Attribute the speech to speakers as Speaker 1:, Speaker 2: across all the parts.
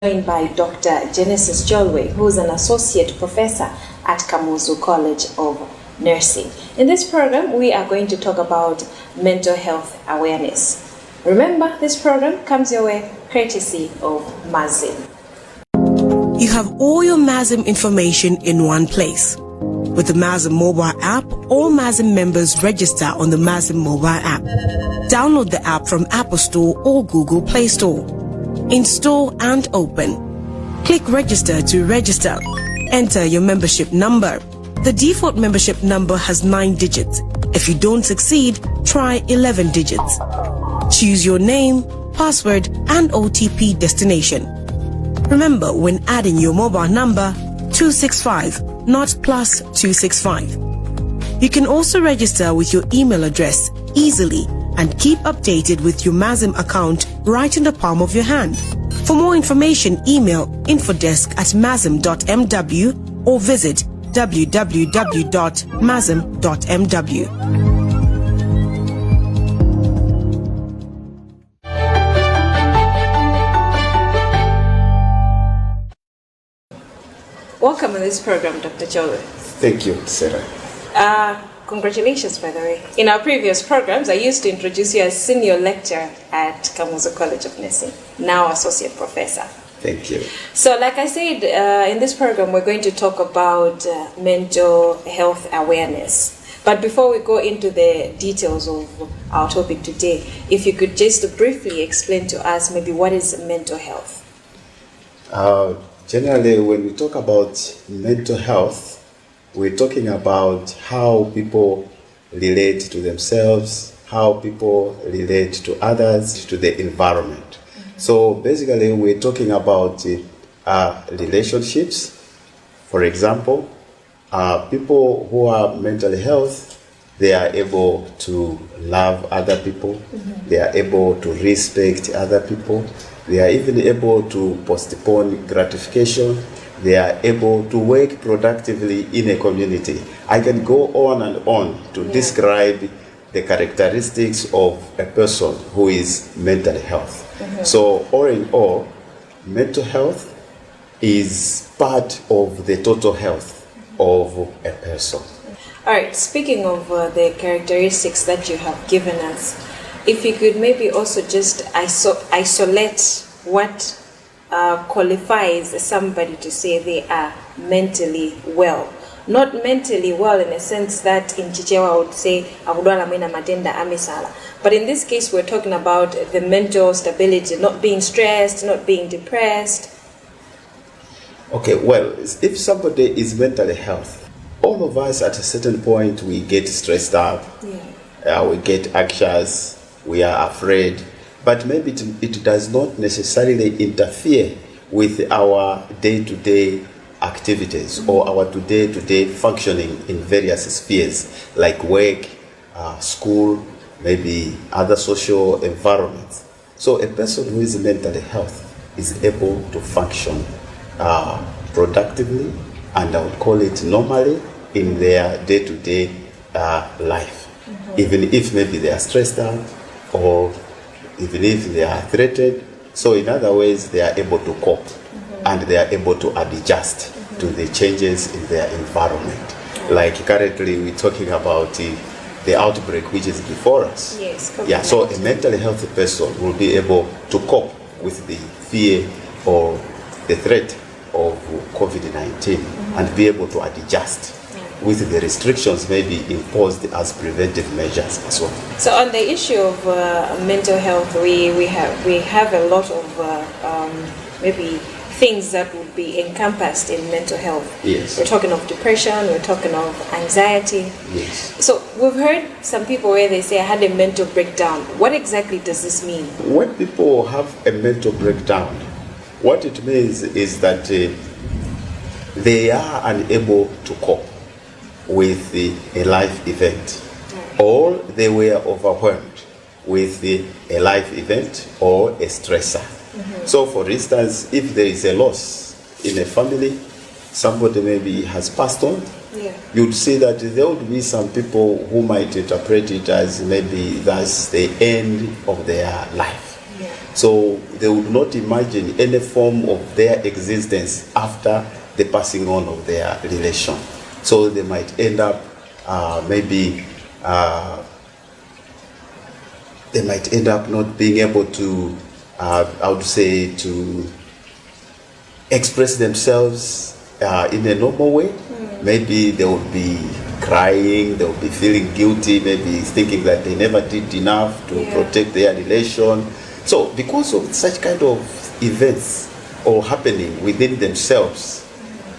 Speaker 1: Joined by Dr. Genesis Jolwe, who is an associate professor at Kamuzu College of Nursing. In this program, we are going to talk about mental health awareness. Remember, this program comes your way courtesy of MAZIM.
Speaker 2: You have all your MAZIM information in one place. With the MAZIM mobile app, all MAZIM members register on the MAZIM mobile app. Download the app from Apple Store or Google Play Store. Install and open. Click register to register. Enter your membership number. The default membership number has 9 digits. If you don't succeed, try 11 digits. Choose your name, password, and OTP destination. Remember, when adding your mobile number, 265, not plus 265. You can also register with your email address easily and keep updated with your MAZIM account right in the palm of your hand. For more information, email infodesk@mazim.mw or visit www.mazim.mw.
Speaker 1: Welcome to this program, Dr. Jolwe.
Speaker 3: Thank you, Sarah.
Speaker 1: Congratulations, by the way. In our previous programs, I used to introduce you as senior lecturer at Kamuzu College of Nursing, now associate professor.
Speaker 3: Thank you.
Speaker 1: So, like I said, in this program, we're going to talk about mental health awareness. But before we go into the details of our topic today, if you could just briefly explain to us maybe what is mental health?
Speaker 3: Generally, when we talk about mental health, we're talking about how people relate to themselves, how people relate to others, to the environment. So basically, we're talking about relationships. For example, people who are mentally healthy, they are able to love other people. They are able to respect other people. They are even able to postpone gratification. They are able to work productively in a community. I can go on and on to describe the characteristics of a person who is mentally healthy. So all in all, mental health is part of the total health of a person.
Speaker 1: All right, speaking of the characteristics that you have given us, if you could maybe also just isolate what qualifies somebody to say they are mentally well. Not mentally well in a sense that in Chichewa would say, but in this case we're talking about the mental stability, not being stressed, not being depressed.
Speaker 3: Okay, well, if somebody is mentally healthy, all of us at a certain point we get stressed out, we get anxious, we are afraid, but maybe it does not necessarily interfere with our day-to-day activities or our day-to-day functioning in various spheres like work, school, maybe other social environments. So a person who is mentally healthy is able to function productively, and I would call it normally, in their day-to-day life. Even if maybe they are stressed out or even if they are threatened. So in other ways, they are able to cope and they are able to adjust to the changes in their environment. Like currently, we're talking about the outbreak which is before us.
Speaker 1: Yes.
Speaker 3: Yeah. So a mentally healthy person will be able to cope with the fear or the threat of COVID-19 and be able to adjust with the restrictions maybe imposed as preventive measures as well.
Speaker 1: So on the issue of mental health, we have a lot of maybe things that would be encompassed in mental health.
Speaker 3: Yes.
Speaker 1: We're talking of depression, we're talking of anxiety.
Speaker 3: Yes.
Speaker 1: So we've heard some people where they say I had a mental breakdown. What exactly does this mean?
Speaker 3: When people have a mental breakdown, what it means is that they are unable to cope with a life event, or they were overwhelmed with a life event or a stressor. So for instance, if there is a loss in a family, somebody maybe has passed on, you'd see that there would be some people who might interpret it as maybe that's the end of their life. So they would not imagine any form of their existence after the passing on of their relation. So they might end up they might end up not being able to, I would say, to express themselves in a normal way. Maybe they would be crying, they would be feeling guilty, maybe thinking that they never did enough to protect their relation. So because of such kind of events or happening within themselves,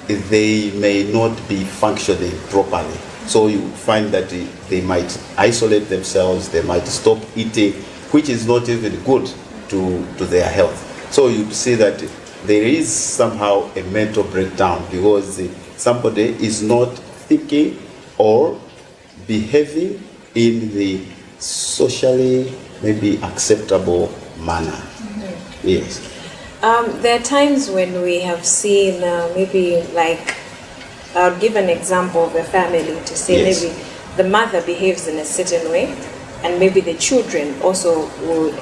Speaker 3: they may not be functioning properly. So you find that they might isolate themselves, they might stop eating, which is not even good to their health. So you see that there is somehow a mental breakdown because somebody is not thinking or behaving in the socially maybe acceptable manner. Yes.
Speaker 1: There are times when we have seen maybe like, I'll give an example of a family to say maybe the mother behaves in a certain way and maybe the children also will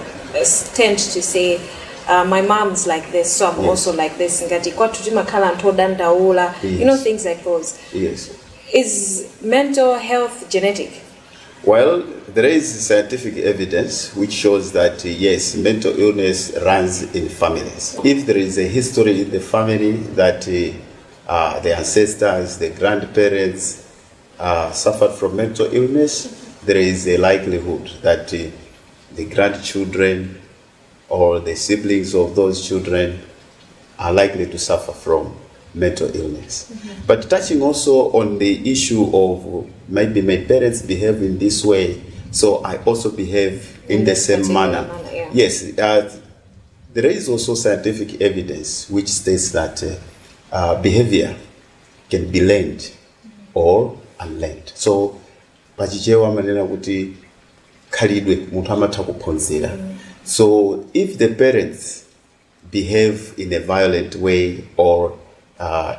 Speaker 1: tend to say, my mom's like this, so I'm also like this. You know, things like those.
Speaker 3: Yes.
Speaker 1: Is mental health genetic?
Speaker 3: Well, there is scientific evidence which shows that yes, mental illness runs in families. If there is a history in the family that the ancestors, the grandparents suffered from mental illness, there is a likelihood that the grandchildren or the siblings of those children are likely to suffer from mental illness. But touching also on the issue of maybe my parents behave in this way, so I also behave in the same manner. Yes, there is also scientific evidence which states that behavior can be learned or unlearned. So pachichewa manena kuti khalidwe munthu amatha kuphunzira. So if the parents behave in a violent way or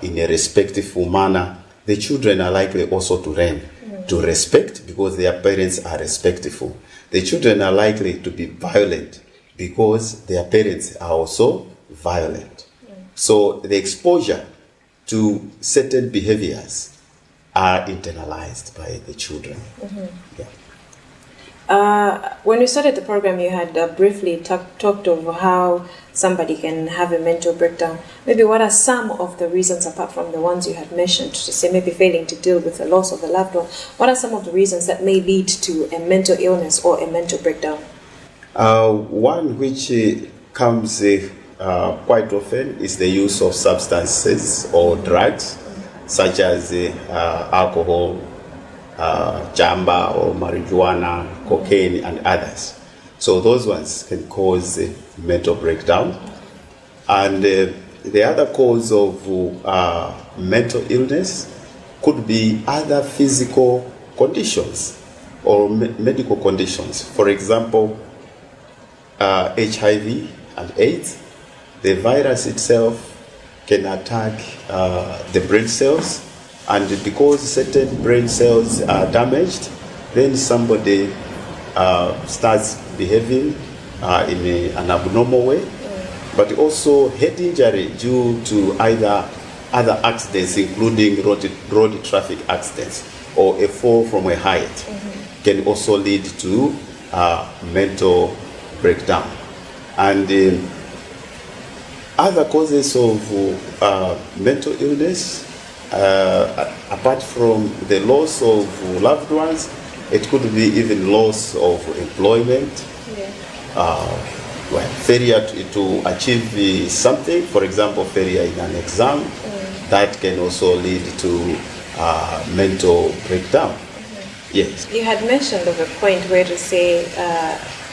Speaker 3: in a respectful manner, the children are likely also to learn to respect because their parents are respectful. The children are likely to be violent because their parents are also violent. So the exposure to certain behaviors are internalized by the children.
Speaker 1: When we started the program, you had briefly talked of how somebody can have a mental breakdown. Maybe what are some of the reasons, apart from the ones you had mentioned, to say maybe failing to deal with the loss of a loved one, what are some of the reasons that may lead to a mental illness or a mental breakdown?
Speaker 3: One which comes quite often is the use of substances or drugs, such as alcohol, jamba or marijuana, cocaine, and others. So those ones can cause mental breakdown. And the other cause of mental illness could be other physical conditions or medical conditions. For example, HIV and AIDS. The virus itself can attack the brain cells, and because certain brain cells are damaged, then somebody starts behaving in an abnormal way. But also head injury due to either other accidents, including road traffic accidents or a fall from a height, can also lead to mental breakdown. And other causes of mental illness, apart from the loss of loved ones, it could be even loss of employment, failure to achieve something, for example, failure in an exam, that can also lead to mental breakdown. Yes.
Speaker 1: You had mentioned of a point where to say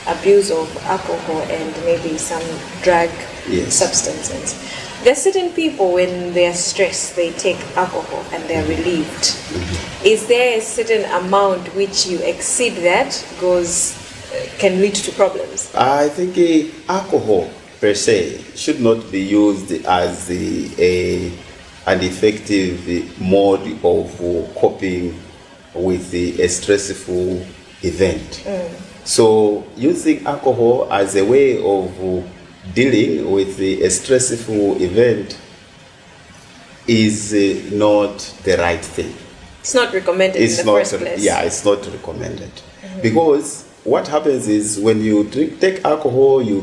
Speaker 1: abuse of alcohol and maybe some drug substances. There are certain people, when they are stressed, they take alcohol and they are relieved. Is there a certain amount which you exceed that can lead to problems?
Speaker 3: I think alcohol per se should not be used as an effective mode of coping with a stressful event. So using alcohol as a way of dealing with a stressful event is not the right thing.
Speaker 1: It's not recommended in the first place.
Speaker 3: Yeah, it's not recommended. Because what happens is when you take alcohol, you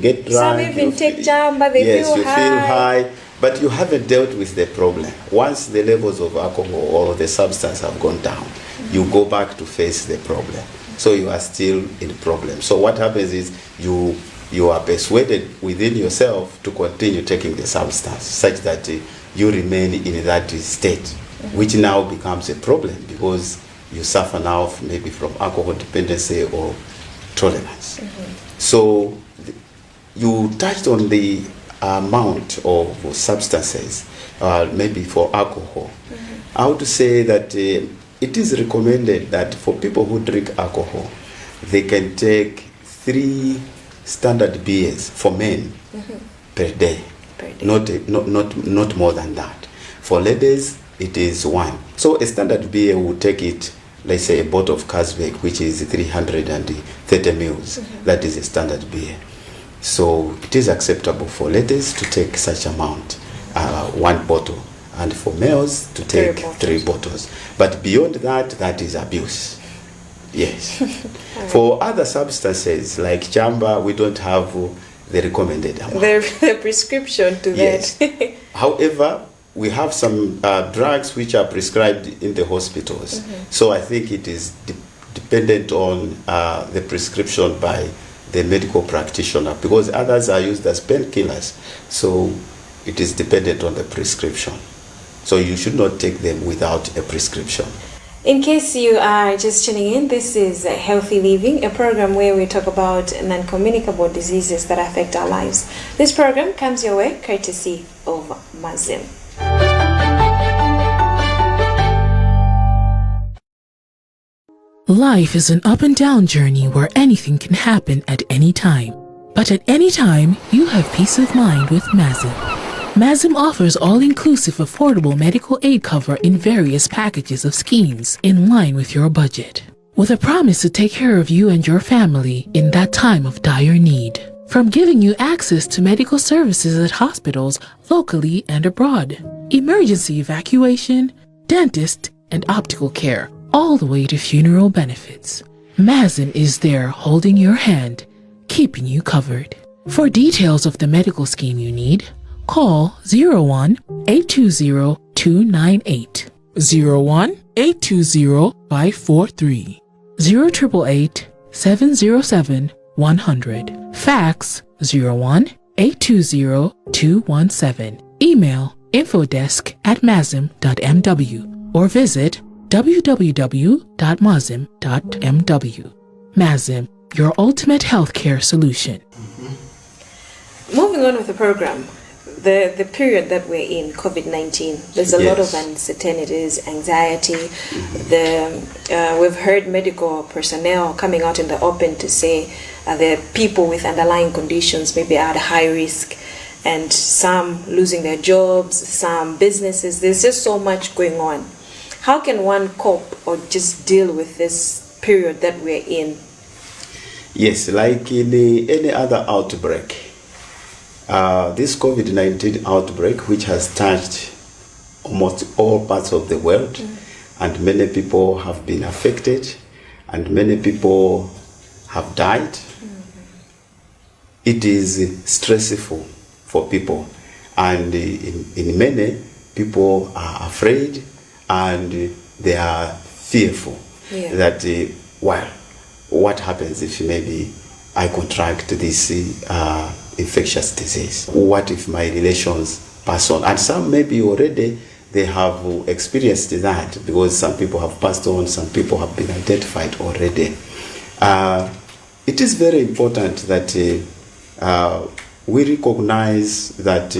Speaker 3: get drunk.
Speaker 1: Some even take jamba, they
Speaker 3: yes,
Speaker 1: feel
Speaker 3: you
Speaker 1: high.
Speaker 3: feel high, but you haven't dealt with the problem. Once the levels of alcohol or the substance have gone down, you go back to face the problem. So you are still in problem. So what happens is you are persuaded within yourself to continue taking the substance such that you remain in that state, which now becomes a problem because you suffer now maybe from alcohol dependency or tolerance. So you touched on the amount of substances, maybe for alcohol. I would say that it is recommended that for people who drink alcohol, they can take 3 standard beers for men per day. Not more than that. For ladies, it is 1. So a standard beer will take it, let's say a bottle of Carlsberg, which is 330 mils. That is a standard beer. So it is acceptable for ladies to take such amount, 1 bottle, and for males to take 3 bottles. But beyond that, that is abuse. Yes. For other substances like chamba, we don't have the recommended amount.
Speaker 1: The prescription to
Speaker 3: yes.
Speaker 1: that.
Speaker 3: However, we have some drugs which are prescribed in the hospitals. So I think it is dependent on the prescription by the medical practitioner, because others are used as painkillers. So it is dependent on the prescription. So you should not take them without a prescription.
Speaker 1: In case you are just tuning in, this is Healthy Living, a program where we talk about non-communicable diseases that affect our lives. This program comes your way courtesy of Mazim.
Speaker 4: Life is an up and down journey where anything can happen at any time. But at any time, you have peace of mind with Mazim. Mazim offers all-inclusive affordable medical aid cover in various packages of schemes in line with your budget, with a promise to take care of you and your family in that time of dire need. From giving you access to medical services at hospitals locally and abroad, emergency evacuation, dentist, and optical care, all the way to funeral benefits. Mazim is there holding your hand, keeping you covered. For details of the medical scheme you need, call 01-820-298, 01-820-543, 0888-707-100, fax 01-820-217, email infodesk@mazim.mw, or visit www.mazim.mw. Mazim, your ultimate healthcare solution.
Speaker 1: Moving on with the program, the period that we're in, COVID-19, there's a lot of uncertainties, anxiety. We've heard medical personnel coming out in the open to say the people with underlying conditions maybe are at high risk, and some losing their jobs, some businesses. There's just so much going on. How can one cope or just deal with this period that we're in?
Speaker 3: Yes, like in any other outbreak, this COVID-19 outbreak, which has touched almost all parts of the world, and many people have been affected, and many people have died, it is stressful for people. And in many, people are afraid and they are fearful that, what happens if maybe I contract this infectious disease? What if my relations pass on? And some maybe already they have experienced that, because some people have passed on, some people have been identified already. It is very important that we recognize that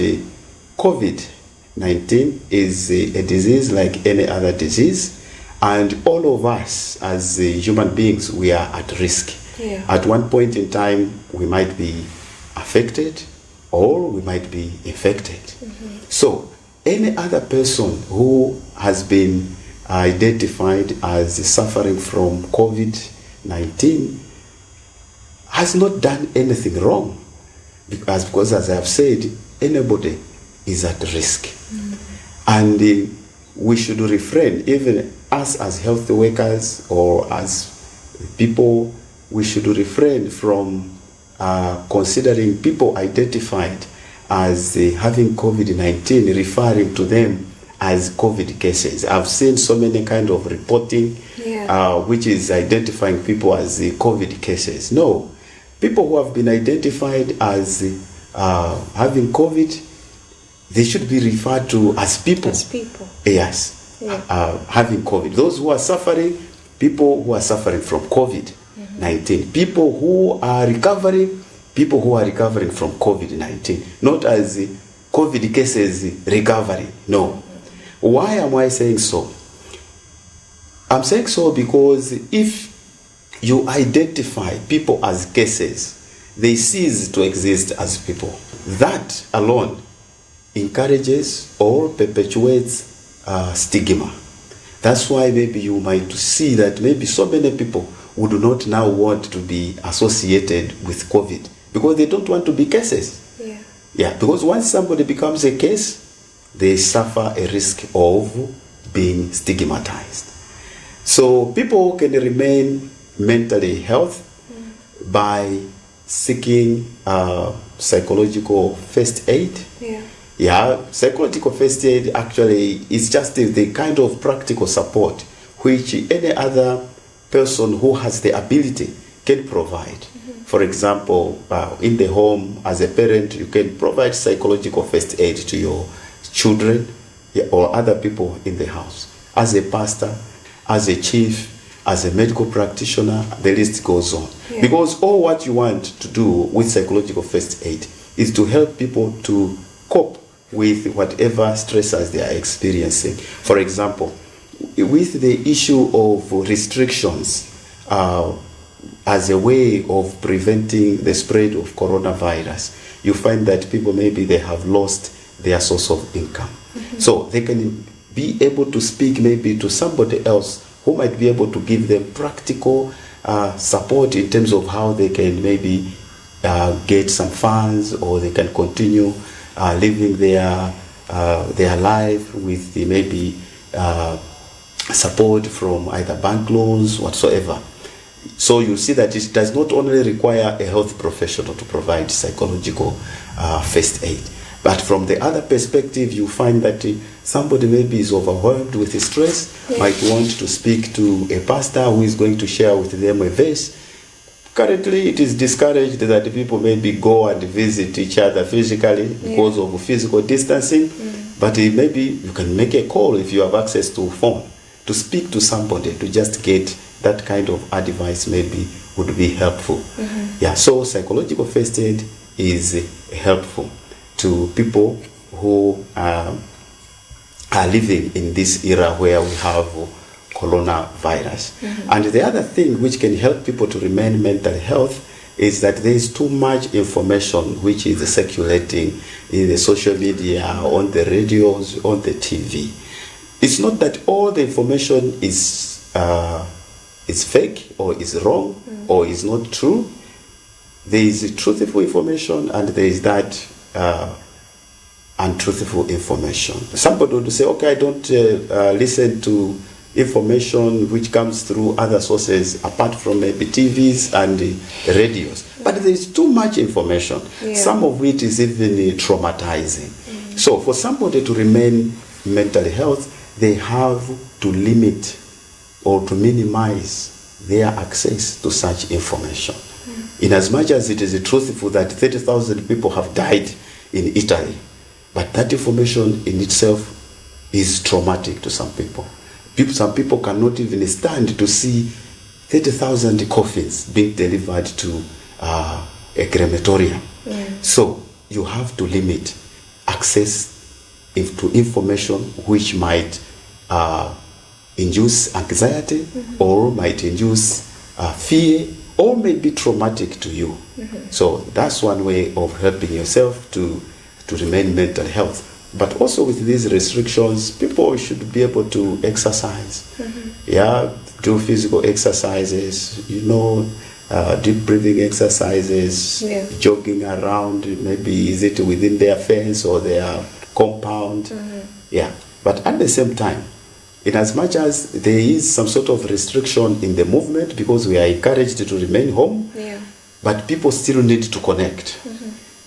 Speaker 3: COVID-19 is a disease like any other disease, and all of us as human beings, we are at risk. At one point in time, we might be affected or we might be infected. So any other person who has been identified as suffering from COVID-19 has not done anything wrong. because as I have said, anybody is at risk. And we should refrain, even us as health workers or as people, we should refrain from considering people identified as having COVID-19, referring to them as COVID cases. I've seen so many kind of reporting which is identifying people as COVID cases. No, people who have been identified as having COVID, they should be referred to as people.
Speaker 1: As people.
Speaker 3: Yes, having COVID. Those who are suffering, people who are suffering from COVID-19. People who are recovering, people who are recovering from COVID-19. Not as COVID cases recovering. No. Why am I saying so? I'm saying so because if you identify people as cases, they cease to exist as people. That alone encourages or perpetuates stigma. That's why maybe you might see that maybe so many people would not now want to be associated with COVID because they don't want to be cases. Yeah, because once somebody becomes a case, they suffer a risk of being stigmatized. So people can remain mentally healthy by seeking psychological first aid. Psychological first aid actually is just the kind of practical support which any other person who has the ability can provide. For example, in the home, as a parent, you can provide psychological first aid to your children or other people in the house. As a pastor, as a chief, as a medical practitioner, the list goes on. Because all what you want to do with psychological first aid is to help people to cope with whatever stressors they are experiencing. For example, with the issue of restrictions as a way of preventing the spread of coronavirus, you find that people maybe they have lost their source of income. So they can be able to speak maybe to somebody else who might be able to give them practical support in terms of how they can maybe get some funds, or they can continue living their life with the maybe support from either bank loans whatsoever. So you see that it does not only require a health professional to provide psychological first aid, but from the other perspective, you find that somebody maybe is overwhelmed with stress, might want to speak to a pastor who is going to share with them a verse. Currently, it is discouraged that people maybe go and visit each other physically because of physical distancing, but maybe you can make a call if you have access to a phone to speak to somebody, to just get that kind of advice maybe would be helpful. So psychological first aid is helpful to people who are living in this era where we have coronavirus. And the other thing which can help people to remain mental health is that there is too much information which is circulating in the social media, on the radios, on the TV. It's not that all the information is fake or is wrong or is not true. There is truthful information and there is that untruthful information. Somebody would say, okay, I don't listen to information which comes through other sources apart from maybe TVs and radios. But there is too much information. Some of it is even traumatizing. So for somebody to remain mentally healthy, they have to limit or to minimize their access to such information. In as much as it is truthful that 30,000 people have died in Italy, but that information in itself is traumatic to some people. Some people cannot even stand to see 30,000 coffins being delivered to a crematorium. So you have to limit access to information which might induce anxiety or might induce fear or may be traumatic to you. So that's one way of helping yourself to remain mental health. But also with these restrictions, people should be able to exercise. Do physical exercises, deep breathing exercises,
Speaker 1: Yeah.
Speaker 3: jogging around, maybe is it within their fence or their compound. Yeah, but at the same time, in as much as there is some sort of restriction in the movement because we are encouraged to remain home,
Speaker 1: Yeah.
Speaker 3: but people still need to connect.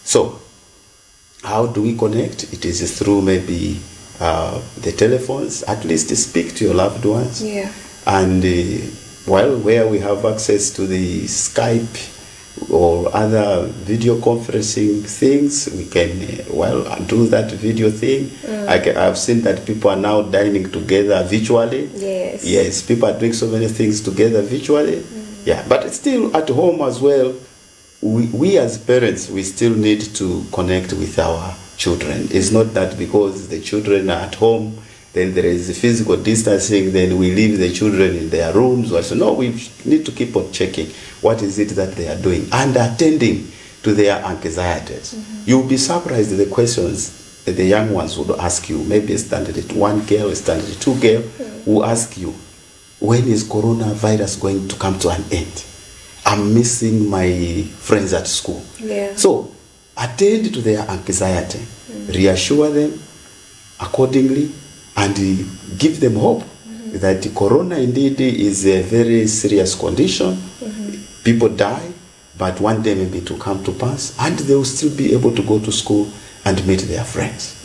Speaker 3: So how do we connect? It is through maybe the telephones, at least speak to your loved ones.
Speaker 1: Yeah.
Speaker 3: And where we have access to the Skype or other video conferencing things, we can do that video thing. I've seen that people are now dining together virtually.
Speaker 1: Yes.
Speaker 3: Yes, people are doing so many things together virtually. Yeah, but still at home as well, we as parents, we still need to connect with our children. It's not that because the children are at home, then there is physical distancing, then we leave the children in their rooms. So no, we need to keep on checking what is it that they are doing and attending to their anxieties. You'll be surprised at the questions that the young ones would ask you. Maybe a standard 1 girl, a standard 2 girl will ask you, when is coronavirus going to come to an end? I'm missing my friends at school.
Speaker 1: Yeah.
Speaker 3: So attend to their anxiety, reassure them accordingly, and give them hope that corona indeed is a very serious condition. People die, but one day maybe it will come to pass, and they will still be able to go to school and meet their friends.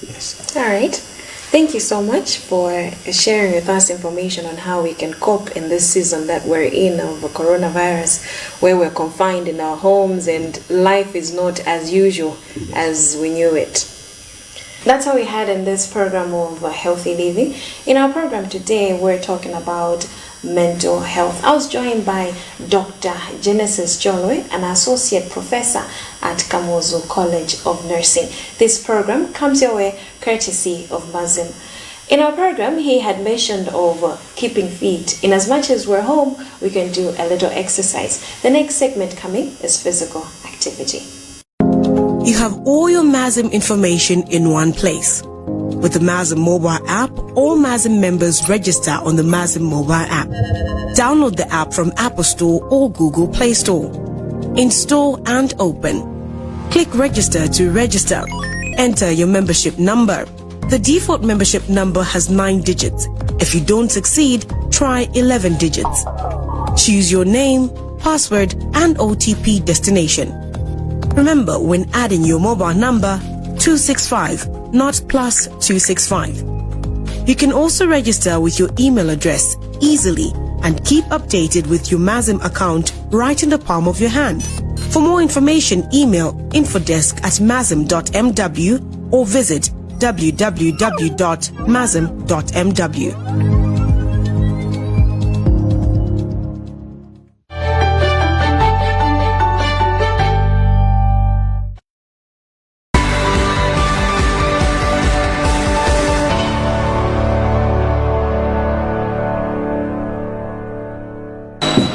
Speaker 3: Yes.
Speaker 1: All right. Thank you so much for sharing with us information on how we can cope in this season that we're in of the coronavirus, where we're confined in our homes and life is not as usual as we knew it. That's how we had in this program of Healthy Living. In our program today, we're talking about mental health. I was joined by Dr. Genesis Jolwe, an associate professor at Kamuzu College of Nursing. This program comes your way courtesy of Mazim. In our program, he had mentioned of keeping fit. In as much as we're home, we can do a little exercise. The next segment coming is physical activity.
Speaker 2: You have all your MASM information in one place. With the MASM mobile app, all MASM members register on the MASM mobile app. Download the app from Apple Store or Google Play Store. Install and open. Click register to register. Enter your membership number. The default membership number has 9 digits. If you don't succeed, try 11 digits. Choose your name, password, and OTP destination. Remember, when adding your mobile number, 265, not plus 265. You can also register with your email address easily and keep updated with your MASM account right in the palm of your hand. For more information, email infodesk@masm.mw or visit www.masm.mw.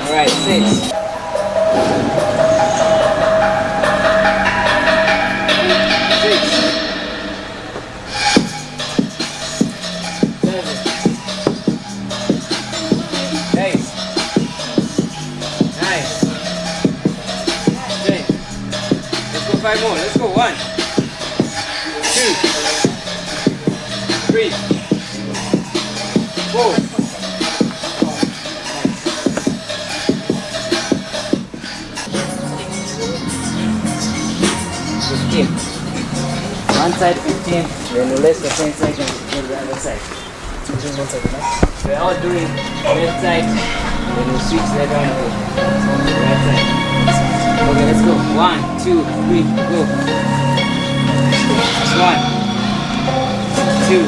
Speaker 5: Alright, 6. Five more. Let's go. 1, 2, 3, 4. One side 15, then the rest of 10 seconds to go to the other side. We're all doing left side, then we'll switch later on to the right side. Okay, let's go. 1, 2, 3, go. 1, 2,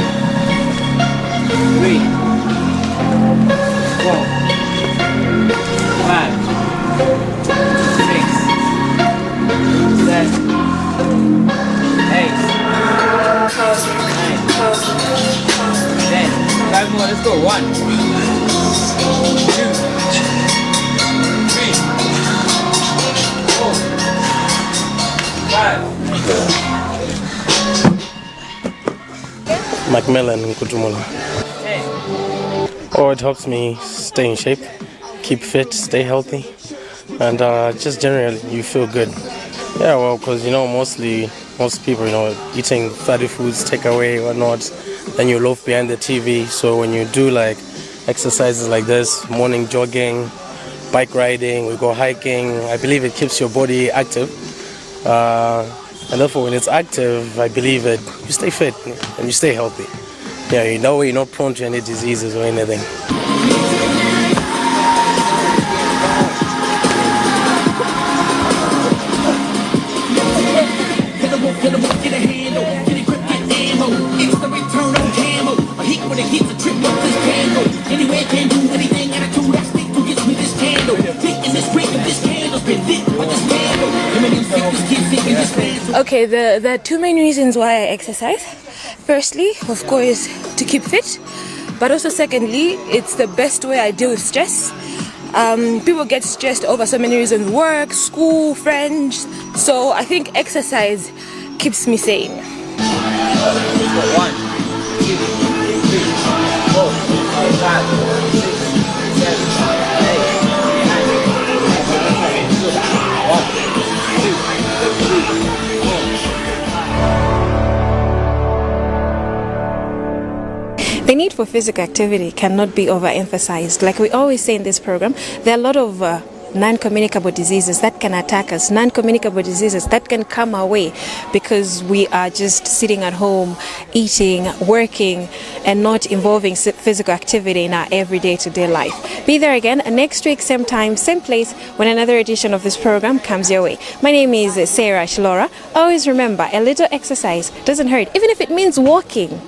Speaker 5: 3, 4, 5, 6, 7, 8, 9, 10. 5 more. Let's go. 1, 2, 3, 4, 5.
Speaker 6: Macmillan Nkutumula.
Speaker 5: 10.
Speaker 6: Oh, it helps me stay in shape, keep fit, stay healthy. and just generally you feel good. Yeah, well, because most people, eating fatty foods, takeaway, whatnot, then you loaf behind the TV. So when you do like exercises like this, morning jogging, bike riding, we go hiking, I believe it keeps your body active. And therefore, when it's active, I believe that you stay fit and you stay healthy. Yeah, you're not prone to any diseases or anything.
Speaker 7: Okay, there are two main reasons why I exercise. Firstly, of course, to keep fit, but also secondly, it's the best way I deal with stress. People get stressed over so many reasons: work, school, friends. So I think exercise keeps me sane.
Speaker 5: 1, 2, 3, 4, 5, 6, 7, 8, 9, 10, 11, 12, 1, 2, 3, 4.
Speaker 1: The need for physical activity cannot be overemphasized. Like we always say in this program, there are a lot of non-communicable diseases that can attack us, non-communicable diseases that can come our way because we are just sitting at home, eating, working, and not involving physical activity in our everyday to-day life. Be there again next week, same time, same place, when another edition of this program comes your way. My name is Sarah Shilora. Always remember, a little exercise doesn't hurt, even if it means walking.